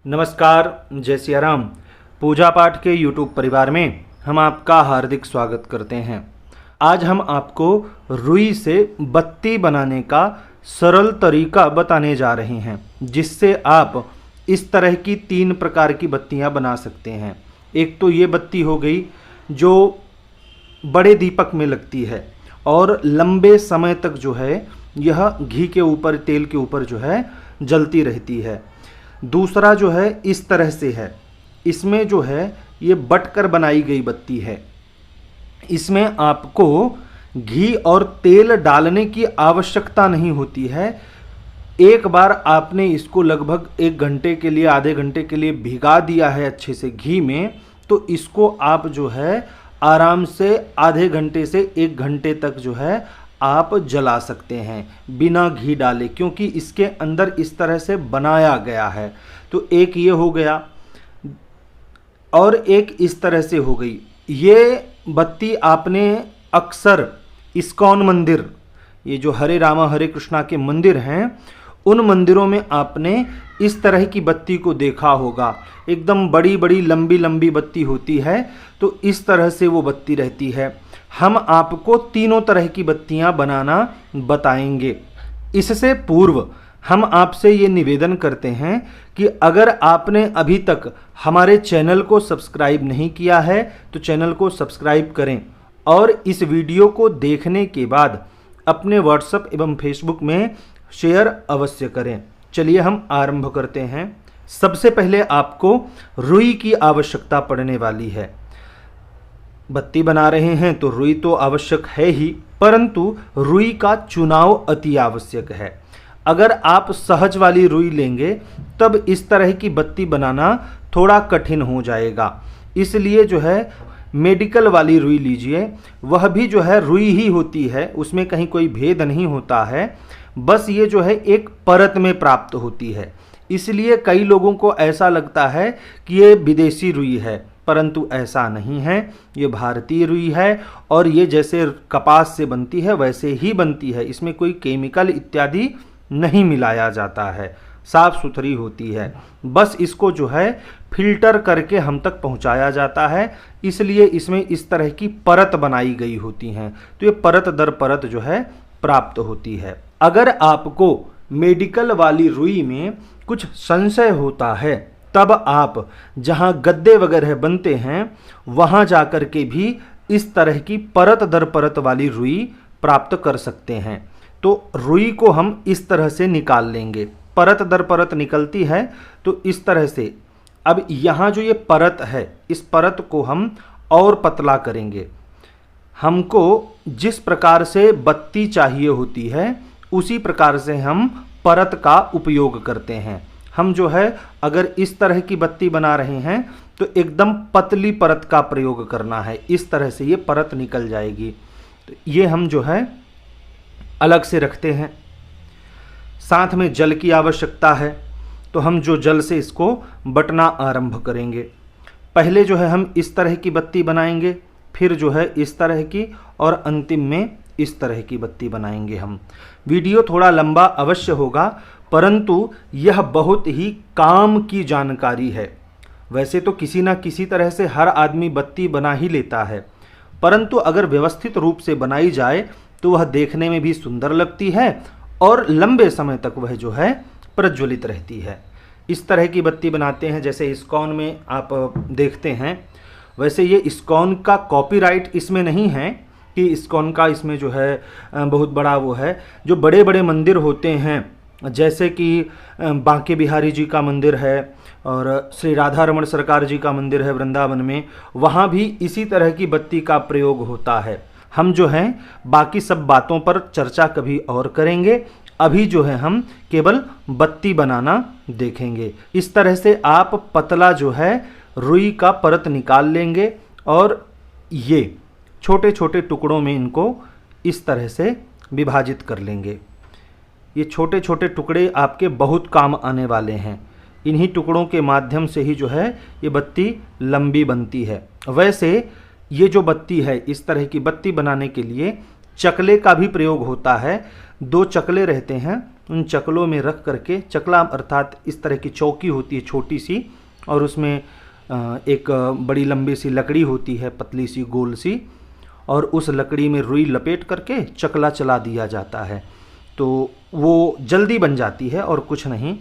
नमस्कार, जय सिया राम। पूजा पाठ के YouTube परिवार में हम आपका हार्दिक स्वागत करते हैं। आज हम आपको रुई से बत्ती बनाने का सरल तरीका बताने जा रहे हैं, जिससे आप इस तरह की 3 प्रकार की बत्तियां बना सकते हैं। एक तो ये बत्ती हो गई जो बड़े दीपक में लगती है और लंबे समय तक जो है यह घी के ऊपर, तेल के ऊपर जो है जलती रहती है। दूसरा जो है इस तरह से है, इसमें जो है ये बट कर बनाई गई बत्ती है। इसमें आपको घी और तेल डालने की आवश्यकता नहीं होती है। एक बार आपने इसको लगभग 1 घंटे के लिए, आधे घंटे के लिए भिगा दिया है अच्छे से घी में, तो इसको आप जो है आराम से आधे घंटे से 1 घंटे तक जो है आप जला सकते हैं बिना घी डाले, क्योंकि इसके अंदर इस तरह से बनाया गया है। तो एक ये हो गया और एक इस तरह से हो गई। ये बत्ती आपने अक्सर इस्कॉन मंदिर, ये जो हरे रामा हरे कृष्णा के मंदिर हैं, उन मंदिरों में आपने इस तरह की बत्ती को देखा होगा। एकदम बड़ी बड़ी लंबी लंबी बत्ती होती है, तो इस तरह से वो बत्ती रहती है। हम आपको तीनों तरह की बत्तियां बनाना बताएंगे। इससे पूर्व हम आपसे ये निवेदन करते हैं कि अगर आपने अभी तक हमारे चैनल को सब्सक्राइब नहीं किया है तो चैनल को सब्सक्राइब करें और इस वीडियो को देखने के बाद अपने व्हाट्सएप एवं फेसबुक में शेयर अवश्य करें। चलिए हम आरंभ करते हैं। सबसे पहले आपको रुई की आवश्यकता पड़ने वाली है। बत्ती बना रहे हैं तो रुई तो आवश्यक है ही, परंतु रुई का चुनाव अति आवश्यक है। अगर आप सहज वाली रुई लेंगे तब इस तरह की बत्ती बनाना थोड़ा कठिन हो जाएगा। इसलिए जो है मेडिकल वाली रुई लीजिए। वह भी जो है रुई ही होती है, उसमें कहीं कोई भेद नहीं होता है, बस ये जो है एक परत में प्राप्त होती है। इसलिए कई लोगों को ऐसा लगता है कि ये विदेशी रुई है, परंतु ऐसा नहीं है। ये भारतीय रुई है और ये जैसे कपास से बनती है वैसे ही बनती है। इसमें कोई केमिकल इत्यादि नहीं मिलाया जाता है, साफ सुथरी होती है। बस इसको जो है फिल्टर करके हम तक पहुंचाया जाता है, इसलिए इसमें इस तरह की परत बनाई गई होती हैं। तो ये परत दर परत जो है प्राप्त होती है। अगर आपको मेडिकल वाली रुई में कुछ संशय होता है, तब आप जहां गद्दे वगैरह बनते हैं वहां जाकर के भी इस तरह की परत दर परत वाली रुई प्राप्त कर सकते हैं। तो रुई को हम इस तरह से निकाल लेंगे। परत दर परत निकलती है तो इस तरह से। अब यहाँ जो ये परत है, इस परत को हम और पतला करेंगे। हमको जिस प्रकार से बत्ती चाहिए होती है उसी प्रकार से हम परत का उपयोग करते हैं। हम जो है अगर इस तरह की बत्ती बना रहे हैं तो एकदम पतली परत का प्रयोग करना है। इस तरह से ये परत निकल जाएगी। तो ये हम जो है अलग से रखते हैं। साथ में जल की आवश्यकता है, तो हम जो जल से इसको बटना आरंभ करेंगे। पहले जो है हम इस तरह की बत्ती बनाएंगे, फिर जो है इस तरह की, और अंतिम में इस तरह की बत्ती बनाएंगे हम। वीडियो थोड़ा लंबा अवश्य होगा, परंतु यह बहुत ही काम की जानकारी है। वैसे तो किसी ना किसी तरह से हर आदमी बत्ती बना ही लेता है, परंतु अगर व्यवस्थित रूप से बनाई जाए तो वह देखने में भी सुंदर लगती है और लंबे समय तक वह जो है प्रज्वलित रहती है। इस तरह की बत्ती बनाते हैं जैसे इस्कॉन में आप देखते हैं। वैसे ये इस्कॉन का कॉपीराइट इसमें नहीं है कि इस्कॉन का इसमें जो है बहुत बड़ा वो है। जो बड़े बड़े मंदिर होते हैं, जैसे कि बांके बिहारी जी का मंदिर है और श्री राधा रमण सरकार जी का मंदिर है वृंदावन में, वहाँ भी इसी तरह की बत्ती का प्रयोग होता है। हम जो हैं बाकी सब बातों पर चर्चा कभी और करेंगे। अभी जो है हम केवल बत्ती बनाना देखेंगे। इस तरह से आप पतला जो है रुई का परत निकाल लेंगे और ये छोटे छोटे टुकड़ों में इनको इस तरह से विभाजित कर लेंगे। ये छोटे छोटे टुकड़े आपके बहुत काम आने वाले हैं। इन्हीं टुकड़ों के माध्यम से ही जो है ये बत्ती लंबी बनती है। वैसे ये जो बत्ती है, इस तरह की बत्ती बनाने के लिए चकले का भी प्रयोग होता है। 2 चकले रहते हैं, उन चकलों में रख करके, चकला अर्थात इस तरह की चौकी होती है छोटी सी, और उसमें एक बड़ी लंबी सी लकड़ी होती है, पतली सी गोल सी, और उस लकड़ी में रुई लपेट करके चकला चला दिया जाता है। तो वो जल्दी बन जाती है और कुछ नहीं।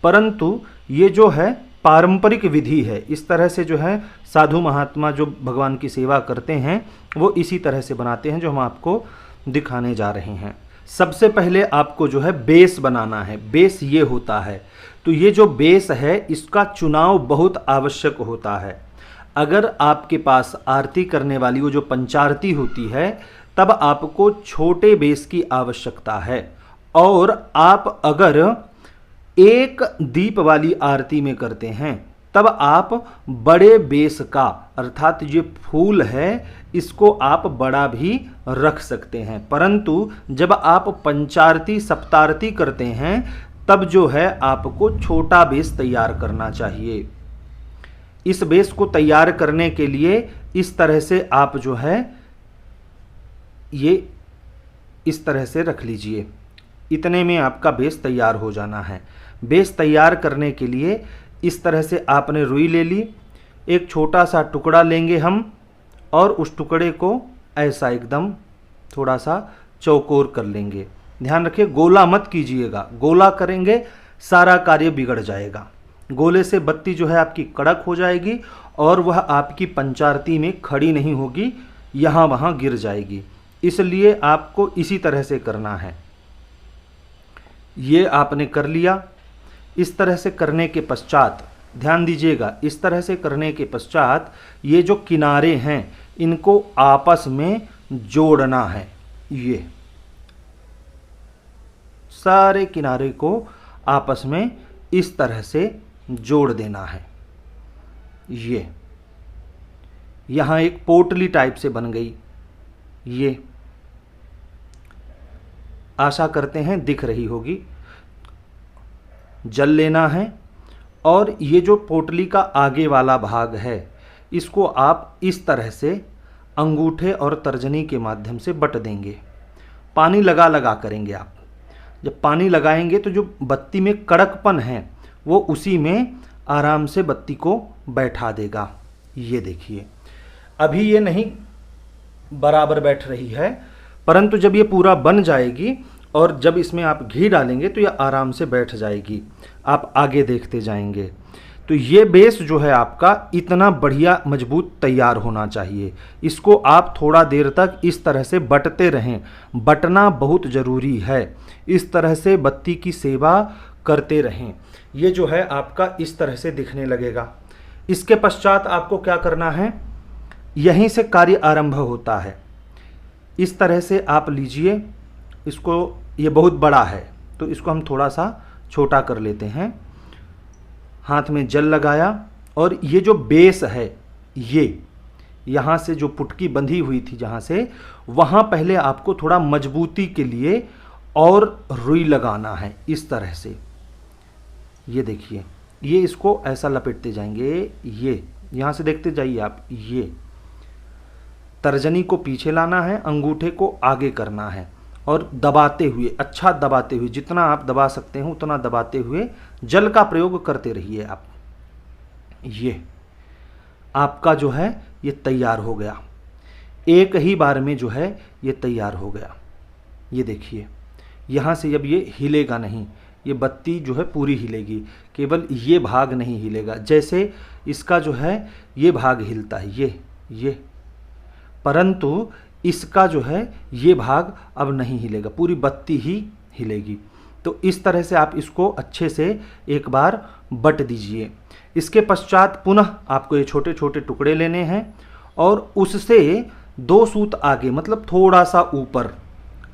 परंतु ये जो है पारंपरिक विधि है, इस तरह से जो है साधु महात्मा जो भगवान की सेवा करते हैं वो इसी तरह से बनाते हैं, जो हम आपको दिखाने जा रहे हैं। सबसे पहले आपको जो है बेस बनाना है। बेस ये होता है, तो ये जो बेस है इसका चुनाव बहुत आवश्यक होता है। अगर आपके पास आरती करने वाली वो जो पंचारती होती है, तब आपको छोटे बेस की आवश्यकता है। और आप अगर एक दीप वाली आरती में करते हैं, तब आप बड़े बेस का, अर्थात ये फूल है इसको आप बड़ा भी रख सकते हैं। परंतु जब आप पंचारती सप्तारती करते हैं, तब जो है आपको छोटा बेस तैयार करना चाहिए। इस बेस को तैयार करने के लिए इस तरह से आप जो है ये इस तरह से रख लीजिए। इतने में आपका बेस तैयार हो जाना है। बेस तैयार करने के लिए इस तरह से आपने रुई ले ली, एक छोटा सा टुकड़ा लेंगे हम, और उस टुकड़े को ऐसा एकदम थोड़ा सा चौकोर कर लेंगे। ध्यान रखिए गोला मत कीजिएगा, गोला करेंगे सारा कार्य बिगड़ जाएगा। गोले से बत्ती जो है आपकी कड़क हो जाएगी और वह आपकी पंचारती में खड़ी नहीं होगी, यहाँ वहाँ गिर जाएगी। इसलिए आपको इसी तरह से करना है। ये आपने कर लिया। इस तरह से करने के पश्चात ध्यान दीजिएगा, इस तरह से करने के पश्चात ये जो किनारे हैं इनको आपस में जोड़ना है। ये सारे किनारे को आपस में इस तरह से जोड़ देना है। ये यहाँ एक पोटली टाइप से बन गई। ये आशा करते हैं दिख रही होगी। जल लेना है और ये जो पोटली का आगे वाला भाग है इसको आप इस तरह से अंगूठे और तर्जनी के माध्यम से बट देंगे। पानी लगा लगा करेंगे आप। जब पानी लगाएंगे तो जो बत्ती में कड़कपन है वो उसी में आराम से बत्ती को बैठा देगा। ये देखिए अभी ये नहीं बराबर बैठ रही है, परंतु जब ये पूरा बन जाएगी और जब इसमें आप घी डालेंगे तो ये आराम से बैठ जाएगी। आप आगे देखते जाएंगे। तो ये बेस जो है आपका इतना बढ़िया मजबूत तैयार होना चाहिए। इसको आप थोड़ा देर तक इस तरह से बटते रहें। बटना बहुत ज़रूरी है। इस तरह से बत्ती की सेवा करते रहें। ये जो है आपका इस तरह से दिखने लगेगा। इसके पश्चात आपको क्या करना है, यहीं से कार्य आरंभ होता है। इस तरह से आप लीजिए इसको, ये बहुत बड़ा है तो इसको हम थोड़ा सा छोटा कर लेते हैं। हाथ में जल लगाया और ये जो बेस है ये यहाँ से जो पुटकी बंधी हुई थी जहाँ से, वहाँ पहले आपको थोड़ा मजबूती के लिए और रुई लगाना है इस तरह से। ये देखिए ये इसको ऐसा लपेटते जाएंगे। ये यहाँ से देखते जाइए आप। ये तर्जनी को पीछे लाना है, अंगूठे को आगे करना है और दबाते हुए, अच्छा दबाते हुए, जितना आप दबा सकते हैं उतना दबाते हुए जल का प्रयोग करते रहिए आप। ये आपका जो है ये तैयार हो गया। एक ही बार में जो है ये तैयार हो गया। ये देखिए यहाँ से जब ये हिलेगा नहीं, ये बत्ती जो है पूरी हिलेगी, केवल ये भाग नहीं हिलेगा। जैसे इसका जो है ये भाग हिलता है ये, परंतु इसका जो है ये भाग अब नहीं हिलेगा, पूरी बत्ती ही हिलेगी। तो इस तरह से आप इसको अच्छे से एक बार बट दीजिए। इसके पश्चात पुनः आपको ये छोटे छोटे टुकड़े लेने हैं और उससे 2 सूत आगे, मतलब थोड़ा सा ऊपर।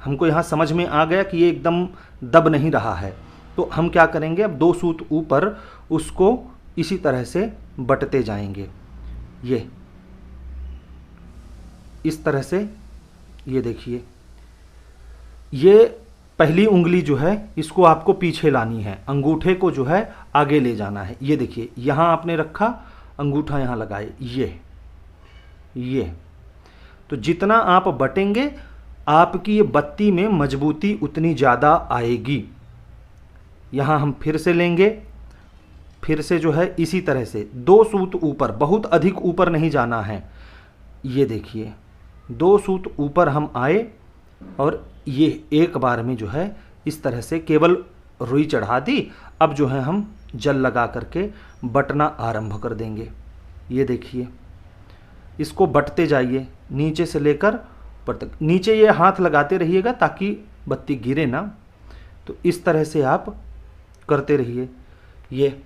हमको यहाँ समझ में आ गया कि ये एकदम दब नहीं रहा है, तो हम क्या करेंगे, अब 2 सूत ऊपर उसको इसी तरह से बटते जाएंगे। ये इस तरह से, ये देखिए ये पहली उंगली जो है इसको आपको पीछे लानी है, अंगूठे को जो है आगे ले जाना है। ये देखिए यहाँ आपने रखा, अंगूठा यहाँ लगाए। ये तो जितना आप बटेंगे आपकी ये बत्ती में मजबूती उतनी ज़्यादा आएगी। यहाँ हम फिर से लेंगे, फिर से जो है इसी तरह से 2 सूत ऊपर, बहुत अधिक ऊपर नहीं जाना है। ये देखिए 2 सूत ऊपर हम आए और ये एक बार में जो है इस तरह से केवल रुई चढ़ा दी। अब जो है हम जल लगा करके बटना आरंभ कर देंगे। ये देखिए इसको बटते जाइए नीचे से लेकर ऊपर तक। नीचे ये हाथ लगाते रहिएगा ताकि बत्ती गिरे ना। तो इस तरह से आप करते रहिए। ये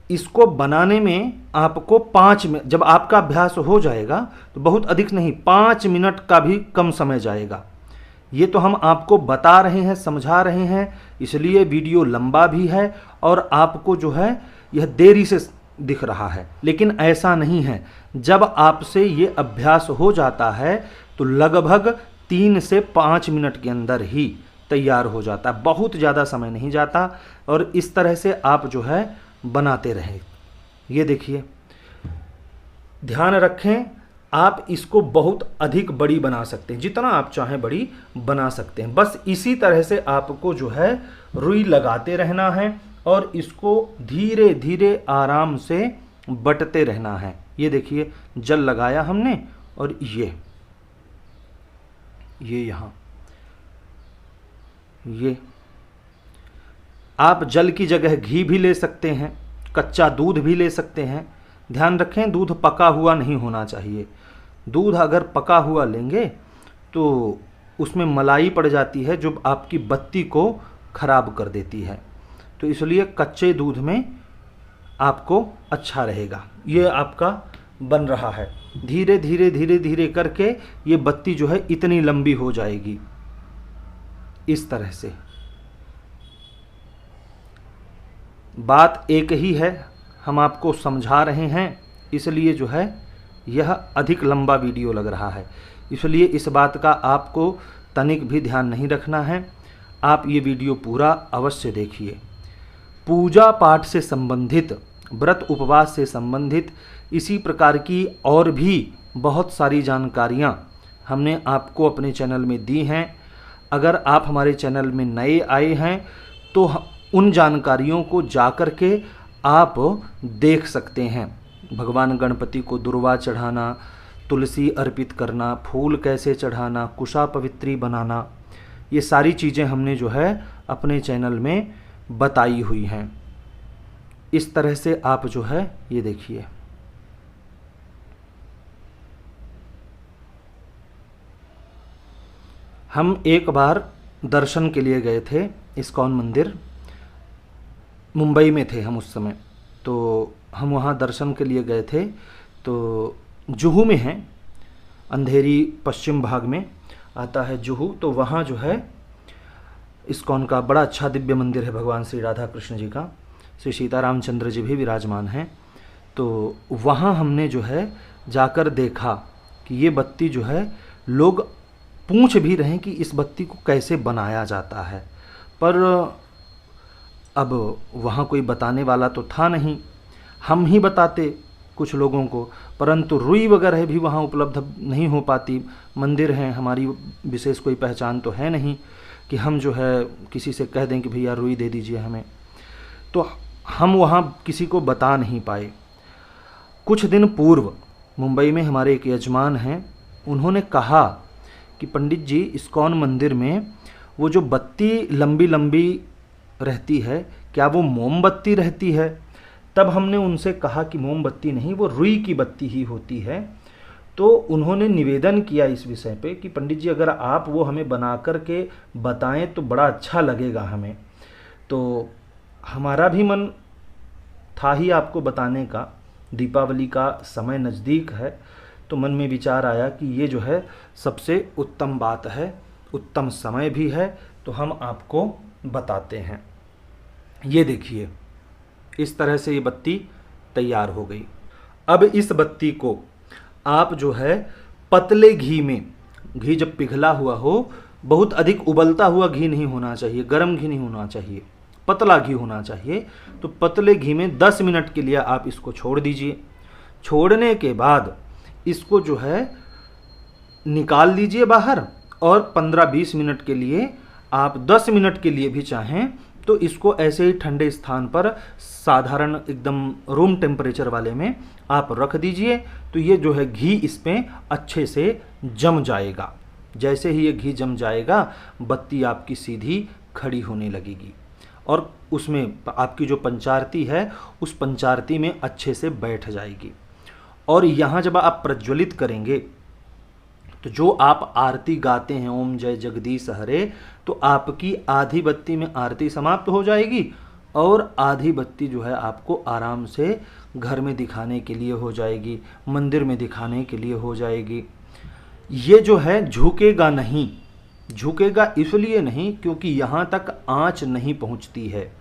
इसको बनाने में आपको 5 मिनट, जब आपका अभ्यास हो जाएगा तो बहुत अधिक नहीं, 5 मिनट का भी कम समय जाएगा। ये तो हम आपको बता रहे हैं, समझा रहे हैं, इसलिए वीडियो लंबा भी है और आपको जो है यह देरी से दिख रहा है, लेकिन ऐसा नहीं है। जब आपसे ये अभ्यास हो जाता है तो लगभग 3 से 5 मिनट के अंदर ही तैयार हो जाता है, बहुत ज़्यादा समय नहीं जाता। और इस तरह से आप जो है बनाते रहें। ये देखिए ध्यान रखें, आप इसको बहुत अधिक बड़ी बना सकते हैं, जितना आप चाहें बड़ी बना सकते हैं। बस इसी तरह से आपको जो है रुई लगाते रहना है और इसको धीरे धीरे आराम से बटते रहना है। ये देखिए जल लगाया हमने और ये यहाँ ये आप जल की जगह घी भी ले सकते हैं, कच्चा दूध भी ले सकते हैं। ध्यान रखें दूध पका हुआ नहीं होना चाहिए। दूध अगर पका हुआ लेंगे तो उसमें मलाई पड़ जाती है जो आपकी बत्ती को खराब कर देती है। तो इसलिए कच्चे दूध में आपको अच्छा रहेगा। ये आपका बन रहा है। धीरे धीरे धीरे धीरे करके ये बत्ती जो है इतनी लंबी हो जाएगी। इस तरह से बात एक ही है, हम आपको समझा रहे हैं, इसलिए जो है यह अधिक लंबा वीडियो लग रहा है। इसलिए इस बात का आपको तनिक भी ध्यान नहीं रखना है। आप ये वीडियो पूरा अवश्य देखिए। पूजा पाठ से संबंधित, व्रत उपवास से संबंधित इसी प्रकार की और भी बहुत सारी जानकारियाँ हमने आपको अपने चैनल में दी हैं। अगर आप हमारे चैनल में नए आए हैं तो उन जानकारियों को जाकर के आप देख सकते हैं। भगवान गणपति को दुर्वा चढ़ाना, तुलसी अर्पित करना, फूल कैसे चढ़ाना, कुशा पवित्री बनाना, ये सारी चीज़ें हमने जो है अपने चैनल में बताई हुई हैं। इस तरह से आप जो है ये देखिए हम एक बार दर्शन के लिए गए थे इस्कॉन मंदिर, मुंबई में थे हम उस समय। तो हम वहाँ दर्शन के लिए गए थे। तो जुहू में है, अंधेरी पश्चिम भाग में आता है जुहू। तो वहाँ जो है इस्कॉन का बड़ा अच्छा दिव्य मंदिर है, भगवान श्री राधा कृष्ण जी का, श्री सीतारामचंद्र जी भी विराजमान हैं। तो वहाँ हमने जो है जाकर देखा कि ये बत्ती जो है लोग पूछ भी रहे हैं कि इस बत्ती को कैसे बनाया जाता है, पर अब वहाँ कोई बताने वाला तो था नहीं। हम ही बताते कुछ लोगों को, परंतु रुई वगैरह भी वहाँ उपलब्ध नहीं हो पाती। मंदिर हैं, हमारी विशेष कोई पहचान तो है नहीं कि हम जो है किसी से कह दें कि भैया रुई दे दीजिए हमें। तो हम वहाँ किसी को बता नहीं पाए। कुछ दिन पूर्व मुंबई में हमारे एक यजमान हैं, उन्होंने कहा कि पंडित जी इस्कॉन मंदिर में वो जो बत्ती लंबी लंबी रहती है, क्या वो मोमबत्ती रहती है? तब हमने उनसे कहा कि मोमबत्ती नहीं, वो रुई की बत्ती ही होती है। तो उन्होंने निवेदन किया इस विषय पे कि पंडित जी अगर आप वो हमें बना कर के बताएं तो बड़ा अच्छा लगेगा हमें। तो हमारा भी मन था ही आपको बताने का, दीपावली का समय नज़दीक है, तो मन में विचार आया कि ये जो है सबसे उत्तम बात है, उत्तम समय भी है, तो हम आपको बताते हैं। ये देखिए इस तरह से ये बत्ती तैयार हो गई। अब इस बत्ती को आप जो है पतले घी में, घी जब पिघला हुआ हो, बहुत अधिक उबलता हुआ घी नहीं होना चाहिए, गर्म घी नहीं होना चाहिए, पतला घी होना चाहिए। तो पतले घी में 10 मिनट के लिए आप इसको छोड़ दीजिए। छोड़ने के बाद इसको जो है निकाल लीजिए बाहर और 15-20 मिनट के लिए, आप 10 मिनट के लिए भी चाहें तो इसको ऐसे ही ठंडे स्थान पर साधारण एकदम रूम टेम्परेचर वाले में आप रख दीजिए। तो ये जो है घी इस पे अच्छे से जम जाएगा। जैसे ही ये घी जम जाएगा बत्ती आपकी सीधी खड़ी होने लगेगी और उसमें आपकी जो पंचारती है उस पंचारती में अच्छे से बैठ जाएगी। और यहाँ जब आप प्रज्वलित करेंगे तो जो आप आरती गाते हैं ओम जय जगदीश हरे, तो आपकी आधी बत्ती में आरती समाप्त हो जाएगी और आधी बत्ती जो है आपको आराम से घर में दिखाने के लिए हो जाएगी, मंदिर में दिखाने के लिए हो जाएगी। ये जो है झुकेगा नहीं, झुकेगा इसलिए नहीं क्योंकि यहाँ तक आँच नहीं पहुँचती है,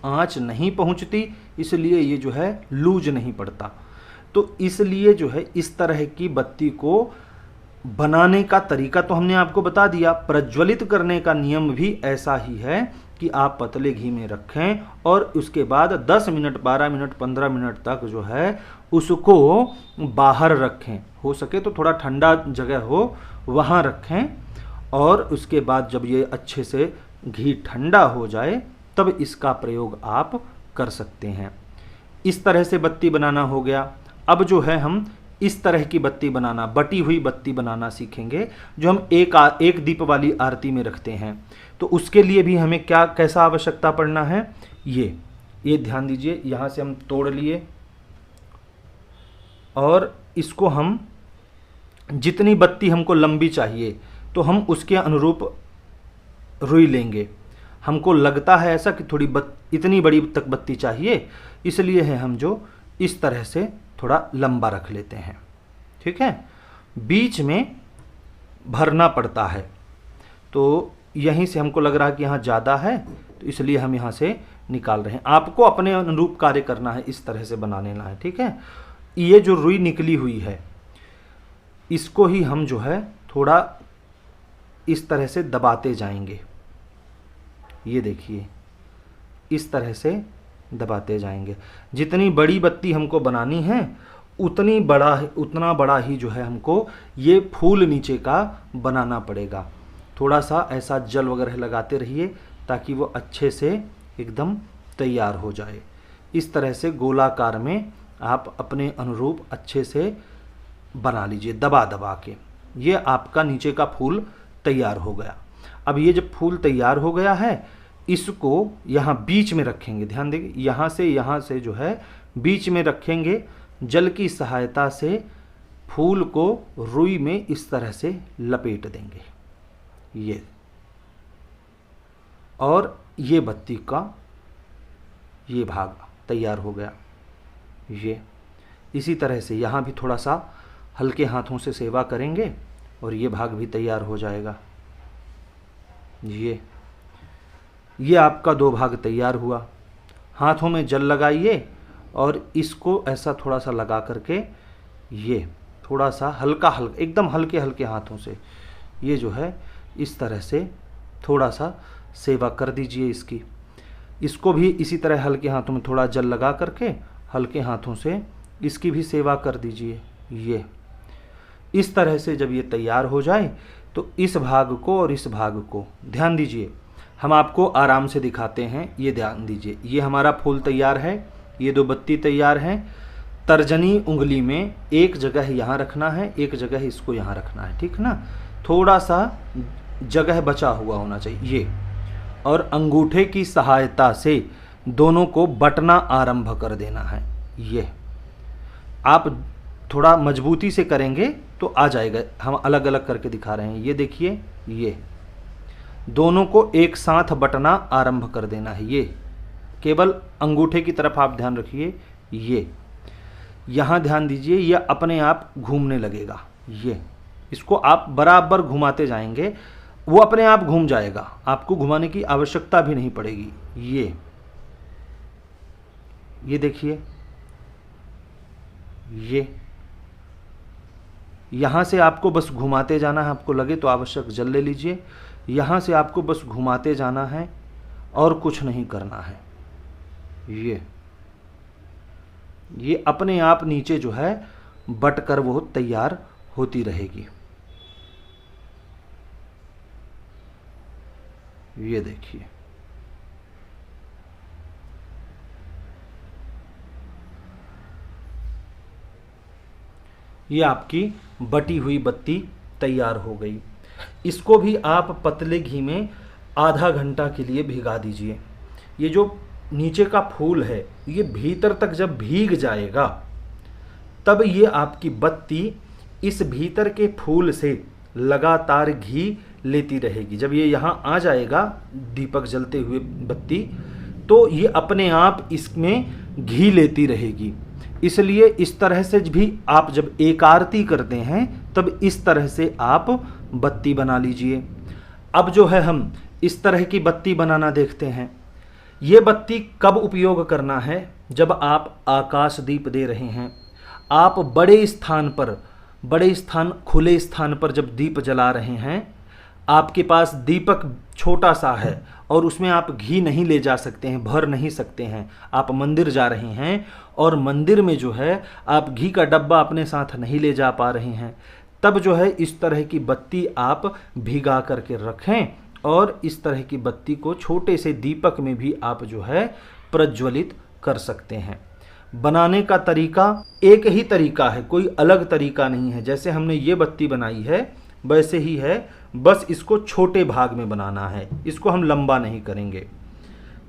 आँच नहीं पहुँचती इसलिए ये जो है लूज नहीं पड़ता। तो इसलिए जो है इस तरह की बत्ती को बनाने का तरीका तो हमने आपको बता दिया। प्रज्वलित करने का नियम भी ऐसा ही है कि आप पतले घी में रखें और उसके बाद 10 मिनट 12 मिनट 15 मिनट तक जो है उसको बाहर रखें, हो सके तो थोड़ा ठंडा जगह हो वहाँ रखें। और उसके बाद जब ये अच्छे से घी ठंडा हो जाए तब इसका प्रयोग आप कर सकते हैं। इस तरह से बत्ती बनाना हो गया। अब जो है हम इस तरह की बत्ती बनाना, बटी हुई बत्ती बनाना सीखेंगे जो हम एक दीप वाली आरती में रखते हैं। तो उसके लिए भी हमें क्या कैसा आवश्यकता पड़ना है, ये ध्यान दीजिए। यहाँ से हम तोड़ लिए और इसको हम जितनी बत्ती हमको लंबी चाहिए तो हम उसके अनुरूप रुई लेंगे। हमको लगता है ऐसा कि थोड़ी इतनी बड़ी तक बत्ती चाहिए, इसलिए है हम जो इस तरह से थोड़ा लंबा रख लेते हैं। ठीक है, बीच में भरना पड़ता है तो यहीं से हमको लग रहा है कि यहाँ ज़्यादा है तो इसलिए हम यहाँ से निकाल रहे हैं। आपको अपने अनुरूप कार्य करना है, इस तरह से बना लेना है। ठीक है, ये जो रुई निकली हुई है इसको ही हम जो है थोड़ा इस तरह से दबाते जाएंगे। ये देखिए इस तरह से दबाते जाएंगे। जितनी बड़ी बत्ती हमको बनानी है उतना बड़ा ही जो है हमको ये फूल नीचे का बनाना पड़ेगा। थोड़ा सा ऐसा जल वगैरह लगाते रहिए ताकि वो अच्छे से एकदम तैयार हो जाए। इस तरह से गोलाकार में आप अपने अनुरूप अच्छे से बना लीजिए दबा दबा के। ये आपका नीचे का फूल तैयार हो गया। अब ये जब फूल तैयार हो गया है इसको यहाँ बीच में रखेंगे। ध्यान देंगे, यहाँ से जो है बीच में रखेंगे। जल की सहायता से फूल को रुई में इस तरह से लपेट देंगे ये, और ये बत्ती का ये भाग तैयार हो गया। ये इसी तरह से यहाँ भी थोड़ा सा हल्के हाथों से सेवा करेंगे और ये भाग भी तैयार हो जाएगा। ये आपका 2 भाग तैयार हुआ। हाथों में जल लगाइए और इसको ऐसा थोड़ा सा लगा करके ये थोड़ा सा हल्का एकदम हल्के हल्के हाथों से ये जो है इस तरह से थोड़ा सा सेवा कर दीजिए इसकी। इसको भी इसी तरह हल्के हाथों में थोड़ा जल लगा करके हल्के हाथों से इसकी भी सेवा कर दीजिए। ये इस तरह से जब ये तैयार हो जाए तो इस भाग को और इस भाग को ध्यान दीजिए, हम आपको आराम से दिखाते हैं। ये ध्यान दीजिए, ये हमारा फूल तैयार है, ये 2 बत्ती तैयार हैं। तर्जनी उंगली में एक जगह यहाँ रखना है, एक जगह इसको यहाँ रखना है। ठीक ना, थोड़ा सा जगह बचा हुआ होना चाहिए ये, और अंगूठे की सहायता से दोनों को बटना आरंभ कर देना है। ये आप थोड़ा मजबूती से करेंगे तो आ जाएगा। हम अलग अलग करके दिखा रहे हैं। ये देखिए, ये दोनों को एक साथ बटना आरंभ कर देना है। ये केवल अंगूठे की तरफ आप ध्यान रखिए। ये यहाँ ध्यान दीजिए, ये अपने आप घूमने लगेगा। ये इसको आप बराबर घुमाते जाएंगे, वो अपने आप घूम जाएगा, आपको घुमाने की आवश्यकता भी नहीं पड़ेगी। ये देखिए, ये यहाँ से आपको बस घुमाते जाना है। आपको लगे तो आवश्यक जल ले लीजिए। यहाँ से आपको बस घुमाते जाना है और कुछ नहीं करना है। ये अपने आप नीचे जो है बट कर वो तैयार होती रहेगी। ये देखिए, ये आपकी बटी हुई बत्ती तैयार हो गई। इसको भी आप पतले घी में आधा घंटा के लिए भिगा दीजिए। ये जो नीचे का फूल है ये भीतर तक जब भीग जाएगा तब ये आपकी बत्ती इस भीतर के फूल से लगातार घी लेती रहेगी। जब ये यहाँ आ जाएगा दीपक जलते हुए बत्ती, तो ये अपने आप इसमें घी लेती रहेगी। इसलिए इस तरह से भी आप जब एक आरती करते हैं तब इस तरह से आप बत्ती बना लीजिए। अब जो है हम इस तरह की बत्ती बनाना देखते हैं। ये बत्ती कब उपयोग करना है? जब आप आकाश दीप दे रहे हैं, आप बड़े स्थान खुले स्थान पर जब दीप जला रहे हैं, आपके पास दीपक छोटा सा है और उसमें आप घी नहीं ले जा सकते हैं, भर नहीं सकते हैं, आप मंदिर जा रहे हैं और मंदिर में जो है आप घी का डब्बा अपने साथ नहीं ले जा पा रहे हैं, तब जो है इस तरह की बत्ती आप भिगा करके रखें और इस तरह की बत्ती को छोटे से दीपक में भी आप जो है प्रज्वलित कर सकते हैं। बनाने का तरीका एक ही तरीका है, कोई अलग तरीका नहीं है। जैसे हमने ये बत्ती बनाई है वैसे ही है, बस इसको छोटे भाग में बनाना है। इसको हम लंबा नहीं करेंगे,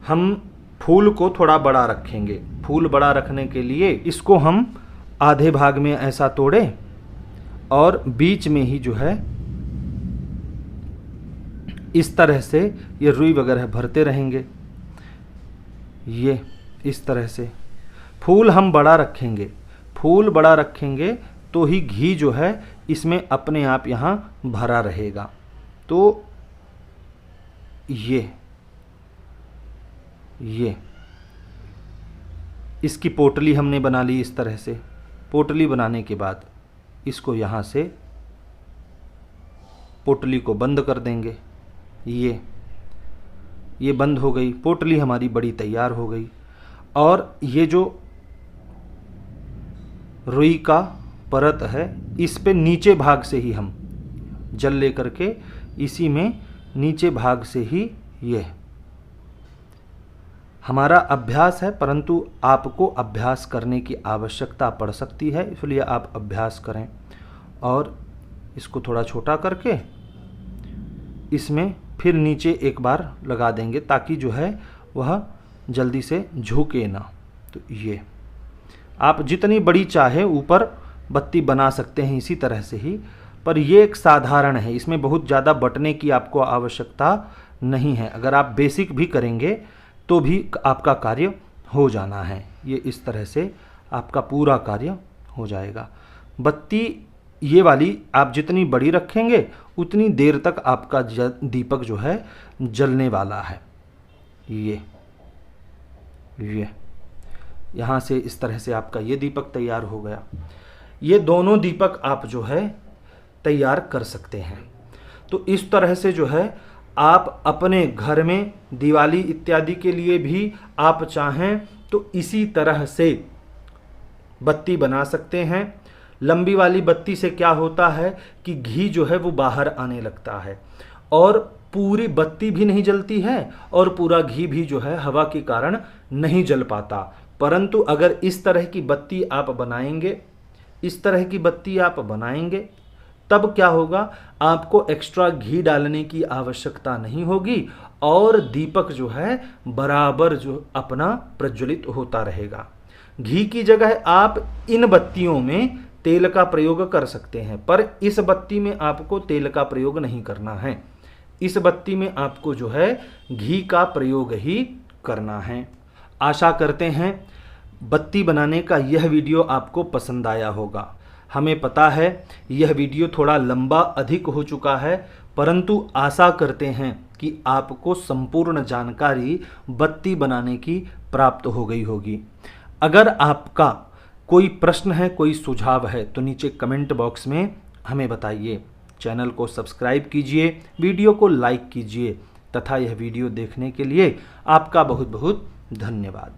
हम फूल को थोड़ा बड़ा रखेंगे। फूल बड़ा रखने के लिए इसको हम आधे भाग में ऐसा तोड़े और बीच में ही जो है इस तरह से ये रुई वगैरह भरते रहेंगे। ये इस तरह से फूल हम बड़ा रखेंगे, फूल बड़ा रखेंगे तो ही घी जो है इसमें अपने आप यहाँ भरा रहेगा। तो ये इसकी पोटली हमने बना ली इस तरह से। पोटली बनाने के बाद इसको यहाँ से पोटली को बंद कर देंगे। ये बंद हो गई, पोटली हमारी बड़ी तैयार हो गई। और ये जो रुई का परत है इस पे नीचे भाग से ही हम जल ले करके इसी में नीचे भाग से ही ये हमारा अभ्यास है, परंतु आपको अभ्यास करने की आवश्यकता पड़ सकती है, इसलिए आप अभ्यास करें। और इसको थोड़ा छोटा करके इसमें फिर नीचे एक बार लगा देंगे ताकि जो है वह जल्दी से झुके ना। तो ये आप जितनी बड़ी चाहे ऊपर बत्ती बना सकते हैं इसी तरह से ही, पर ये एक साधारण है, इसमें बहुत ज़्यादा बटने की आपको आवश्यकता नहीं है। अगर आप बेसिक भी करेंगे तो भी आपका कार्य हो जाना है। ये इस तरह से आपका पूरा कार्य हो जाएगा। बत्ती ये वाली आप जितनी बड़ी रखेंगे उतनी देर तक आपका दीपक जो है जलने वाला है। ये यहाँ से इस तरह से आपका ये दीपक तैयार हो गया। ये दोनों दीपक आप जो है तैयार कर सकते हैं। तो इस तरह से जो है आप अपने घर में दिवाली इत्यादि के लिए भी आप चाहें तो इसी तरह से बत्ती बना सकते हैं। लंबी वाली बत्ती से क्या होता है कि घी जो है वो बाहर आने लगता है और पूरी बत्ती भी नहीं जलती है और पूरा घी भी जो है हवा के कारण नहीं जल पाता। परंतु अगर इस तरह की बत्ती आप बनाएंगे, तब क्या होगा, आपको एक्स्ट्रा घी डालने की आवश्यकता नहीं होगी और दीपक जो है बराबर जो अपना प्रज्वलित होता रहेगा। घी की जगह आप इन बत्तियों में तेल का प्रयोग कर सकते हैं, पर इस बत्ती में आपको तेल का प्रयोग नहीं करना है। इस बत्ती में आपको जो है घी का प्रयोग ही करना है। आशा करते हैं बत्ती बनाने का यह वीडियो आपको पसंद आया होगा। हमें पता है यह वीडियो थोड़ा लंबा अधिक हो चुका है, परंतु आशा करते हैं कि आपको संपूर्ण जानकारी बत्ती बनाने की प्राप्त हो गई होगी। अगर आपका कोई प्रश्न है, कोई सुझाव है तो नीचे कमेंट बॉक्स में हमें बताइए। चैनल को सब्सक्राइब कीजिए, वीडियो को लाइक कीजिए तथा यह वीडियो देखने के लिए आपका बहुत बहुत धन्यवाद।